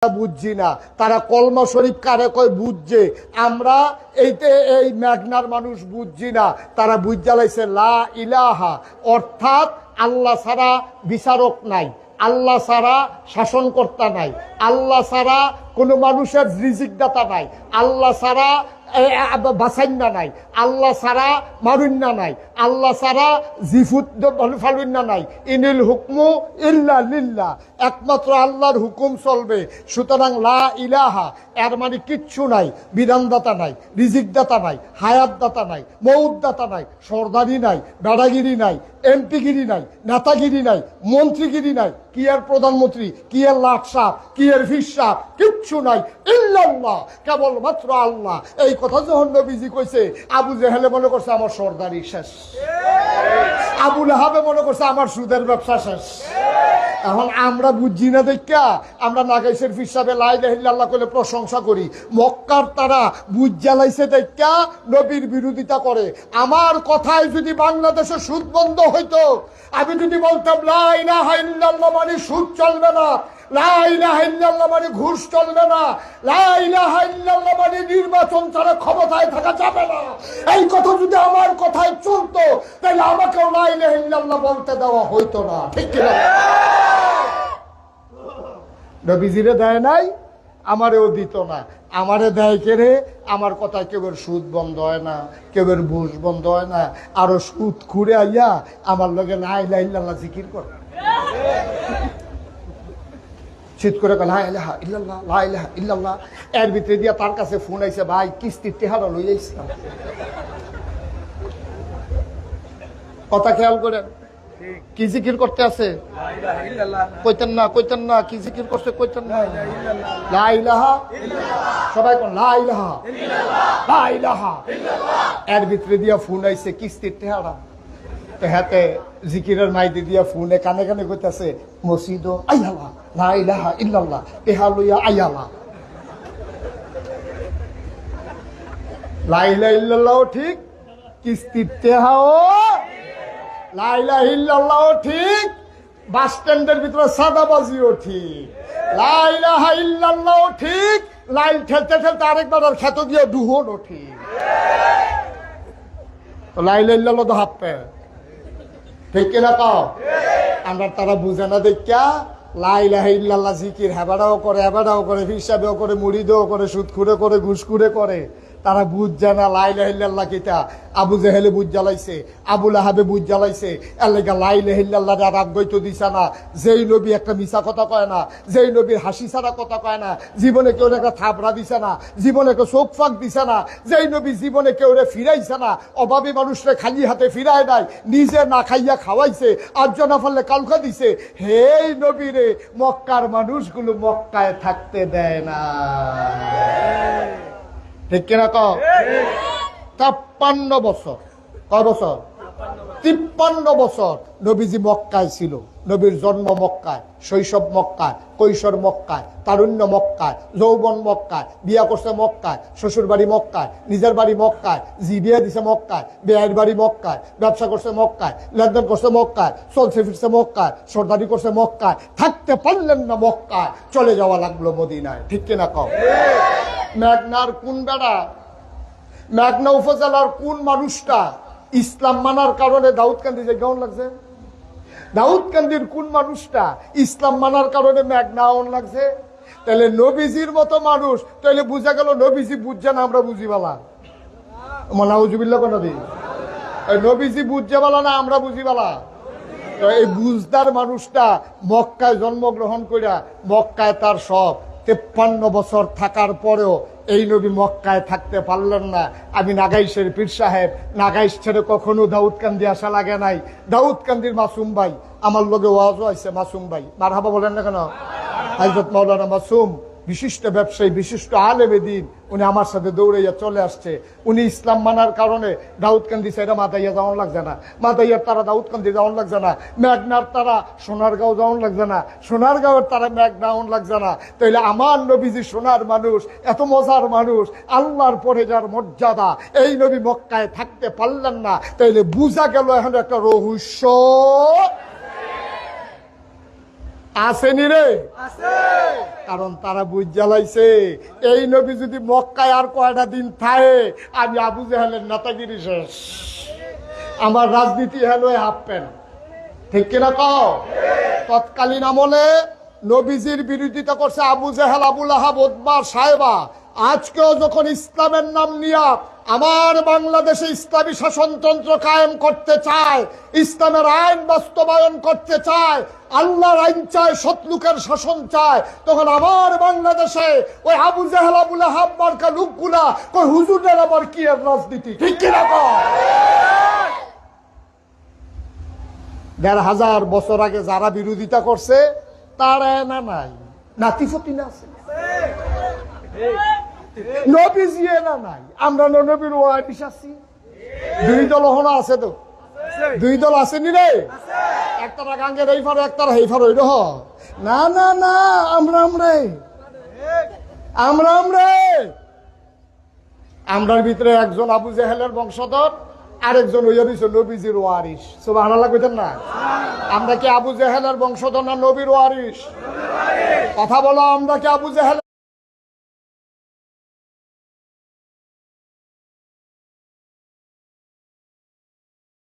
বুঝছি না, তারা কলমা শরীফ কারে কয় বুঝছে, আমরা এই মেঘনার মানুষ বুঝছি না। তারা বুঝালাইছে লা ইলাহা, অর্থাৎ আল্লাহ ছাড়া বিচারক নাই, আল্লাহ ছাড়া শাসনকর্তা নাই, আল্লাহ ছাড়া কোনো মানুষের রিজিক দাতা নাই, আল্লাহ ছাড়া বাসাইন্না নাই, আল্লাহ ছাড়া মারুন্না নাই, আল্লাহ ছাড়া জিফুত ফালুন্না নাই। ইনিল হুকমু ইল্লা লিল্লাহ, একমাত্র আল্লাহর হুকুম চলবে। সুতরাং লা ইলাহা এর মানে কিচ্ছু নাই, বিধানদাতা নাই, রিজিকদাতা নাই, হায়াতদাতা নাই, মৌতদাতা নাই, সর্দারি নাই, বেড়াগিরি নাই, এমপিগিরি নাই, নেতাগিরি নাই, মন্ত্রীগিরি নাই, কি এর প্রধানমন্ত্রী, কি এর লাট সাপ, কি এর ফিস সাপ, কিচ্ছু নাই। ইল্লাল্লাহ, কেবলমাত্র আল্লাহ। এই কথা যখন নবীজি কইছে, আবু জেহেলে মনে করছে আমার সর্দারি শেষ, আবু লাহাবে মনে করছে আমার সুদের ব্যবসা শেষ। এখন আমরা বুঝি না দেখা আমরা নাগাইশের হিসাবে লা ইলাহা ইল্লাল্লাহ করে প্রশংসা করি। মক্কার তারা বুঝ জ্বালাইছে দেখা নবীর বিরোধিতা করে। আমার কথায় যদি বাংলাদেশে সুদ বন্ধ হইতো, আমি যদি বলতাম লা ইলাহা ইল্লাল্লাহ মানে সুদ চলবে না, লা ইলাহা ইল্লাল্লাহ মানে ঘুষ চলবে না, লা ইলাহা ইল্লাল্লাহ মানে নির্বাচন ছাড়া ক্ষমতায় থাকা যাবে না, এই কথা যদি আমার কথায় চলতো, তাহলে আমাকেও লা ইলাহা ইল্লাল্লাহ বলতে দেওয়া হইতো না। ঠিক কিনা? নবীজিরে দেয় নাই, আমারেও দিত না। আমারে দেয় কেড়ে, আমার কথায় কেউ সুদ বন্ধ হয় না, কেউ ঘুষ বন্ধ হয় না। আরো সুদ খুঁড়ে আইয়া আমার লগে লা ইলাহা ইল্লাল্লাহ জিকির করে, শীত করে লা ইলাহা ইল্লাল্লাহ, লা ইলাহা ইল্লাল্লাহ। এর ভিতরে দিয়া তার কাছে ফোন আইছে, ভাই কিস্তির টেহারা লই আইছিলাম। কথা খেয়াল করেন, কি জিকির করতে আছে কইতেন না, কি জিকির করছে কইতেন না, লা ইলাহা সবাই কোন লা ইলাহা, লা ইলাহা। এর ভিতরে দিয়া ফোন আইছে কিস্তির টেহারা। হাতে জিকিরের মাইদি দিয়া ফোনে কানে কানে কইতাছে, মসজিদ আইয়ালা, লা ইলাহা ইল্লাল্লাহ, টেহা লইয়া আইয়ালা। লা ইলাহা ইল্লাল্লাহ ঠিক, কিস্তির টেহাও, লা ইলাহা ইল্লাল্লাহ ঠিক, বাস স্ট্যান্ডের ভিতরে সাদাবাজিও ঠিক, লা ইলাহা ইল্লাল্লাহ ঠিক, লাইন ঠেলতে ঠেলতে আরেকবার ক্ষেত দিয়ে ডুহনও ঠিক। লা ইলাহা ইল্লাল্লাহ তো হাফ পে, ঠিক কিনা কাও? আমরা তারা বুঝে না দেখা লা ইলাহা ইল্লাল্লাহ জিকির হেবাটাও করে, হেবাটাও করে, হিসাবেও করে, মুড়িদেও করে, সুদখুরে করে, ঘুষখুরে করে। তারা বুঝ যায় না লা ইলাহা ইল্লাল্লাহ কিটা। আবু জেহেলে বুঝ জ্বালাইছে, আবু লাহাবে বুঝ জ্বালাইছে, এর লেগে লা ইলাহা ইল্লাল্লাহ রাগ গইতো দিছে না। যেই নবী একটা মিছা কথা কয় না, যেই নবীর হাসি ছাড়া কথা কয় না, জীবনে কেউ একটা থাপড়া দিছে না, জীবনে কেউ চোখ ফাঁক দিছে না, যেই নবী জীবনে কেউ ফিরাইছে না, অভাবী মানুষরে খালি হাতে ফিরায় নাই, নিজে না খাইয়া খাওয়াইছে, আর্য না ফেললে কালকা দিছে। হেই নবীরে মক্কার মানুষগুলো মক্কায় থাকতে দেয় না। ঠিক কিনা কও? 53 বছর, কয় বছর? 53 বছর নবীজি মক্কায় ছিল। নবীর জন্ম মক্কায়, শৈশব মক্কায়, কৈশোর মক্কায়, তারুণ্য মক্কায়, যৌবন মক্কায়, বিয়া করছে মক্কায়, শ্বশুর বাড়ি মক্কায়, নিজের বাড়ি মক্কায়, জি বিয়ে দিছে মক্কায়, বিয়ের বাড়ি মক্কায়, ব্যবসা করছে মক্কায়, লেনদেন করছে মক্কায়, চলছে ফিরছে মক্কায়, সর্দারি করছে মক্কায়। থাকতে পারলেন না মক্কায়, চলে যাওয়া লাগলো মদিনায়। ঠিক কিনা কও? মেঘনার কোন বেড়া, মেঘনা উপজেলার কোন মানুষটা ইসলাম মানার কারণে দাউদকান্দি যে কেমন লাগছে? দাউদকান্দির কোন মানুষটা ইসলাম মানার কারণে মেঘনা অন লাগছে? তাহলে নবীজির মতো মানুষ, তাহলে বুঝা গেল নবীজি বুঝছে না, আমরা বুঝি বালা। নাউজুবিল্লাহ কোন নবী, নবীজি বুঝছে বালা না আমরা বুঝি বালা? এই বুঝদার মানুষটা মক্কায় জন্মগ্রহণ করিয়া মক্কায় তার সব 53 বছর থাকার পরেও এই নবী মক্কায় থাকতে পারলেন না। আমি নাগাইশের পীর সাহেব, নাগাইশ ছেড়ে কখনো দাউদকান্দি আসা লাগে নাই। দাউদকান্দির মাসুম ভাই আমার লগে ওয়াজও আছে, মাসুম ভাই মারহাবা বলেন না কেন? হযরত মাওলানা মাসুম বিশিষ্ট ব্যবসায়ী, বিশিষ্ট আলেমে দ্বীন, উনি আমার সাথে দৌড়াইয়া চলে আসছে। উনি ইসলাম মানার কারণে দাউদকান্দি সাইডা মাদাইয়া যাওয়ান লাগছে না, মাদাইয়ার তারা দাউদকান্দি যাওয়ান লাগছে না, মেঘনার তারা সোনারগাঁও যাওয়ান লাগছে না, সোনারগাঁওয়ের তারা মেঘনাওয়ান লাগছে না। তাইলে আমার নবীজি সোনার মানুষ, এত মজার মানুষ, আল্লাহর পরে যার মর্যাদা, এই নবী মক্কায় থাকতে পারলেন না। তাইলে বুঝা গেল এখন একটা রহস্য। আসেনি রে? কারণ তারা বুঝ জ্বালাইছে এই নবী যদি মক্কায় আর কয়টা দিন থাকে আমি আবু জাহেলের নেতাগিরি শেষ, আমার রাজনীতি হলো হাফ প্যান্ট। ঠিক কিনা কও? তৎকালীন আমলে নবীজির বিরোধিতা করছে আবু জাহেল, আবু লাহাব, উতবা, সাহেবা। আজকেও যখন ইসলামের নাম নিয়ে আমার বাংলাদেশে ইসলামী শাসনতন্ত্র কায়েম করতে চায়, ইসলামের আইন বাস্তবায়ন করতে চায়, আল্লাহর আইন চায়, সৎলোকের শাসন চায়, তখন আমার বাংলাদেশে ওই আবু জাহেল, আবু লাহাব মার্কা লোকগুলা কই হুজুরের আবার কি এর রাজনীতি। ঠিক কিনা কও? ১,৫০০ বছর আগে যারা বিরোধিতা করছে তারা না নাই নাতিফতি না আছে, নবীজি না নাই, আমরা নবীর ওয়ারিস আছি। দুই দল হলো আছে, তো দুই দল আসেনি রে? একটারা গাঙ্গের এই ফারো, একটারা এই ফারো। হ না না না, আমরা আমরার ভিতরে একজন আবু জাহেলের বংশধর, আরেকজন নবীজির ওয়ারিস। সুবহানাল্লাহ কইতেন না? আমরা কি আবু জাহেলের বংশধর না নবীর ওয়ারিস? কথা বলো, আমরা কি আবু জাহেল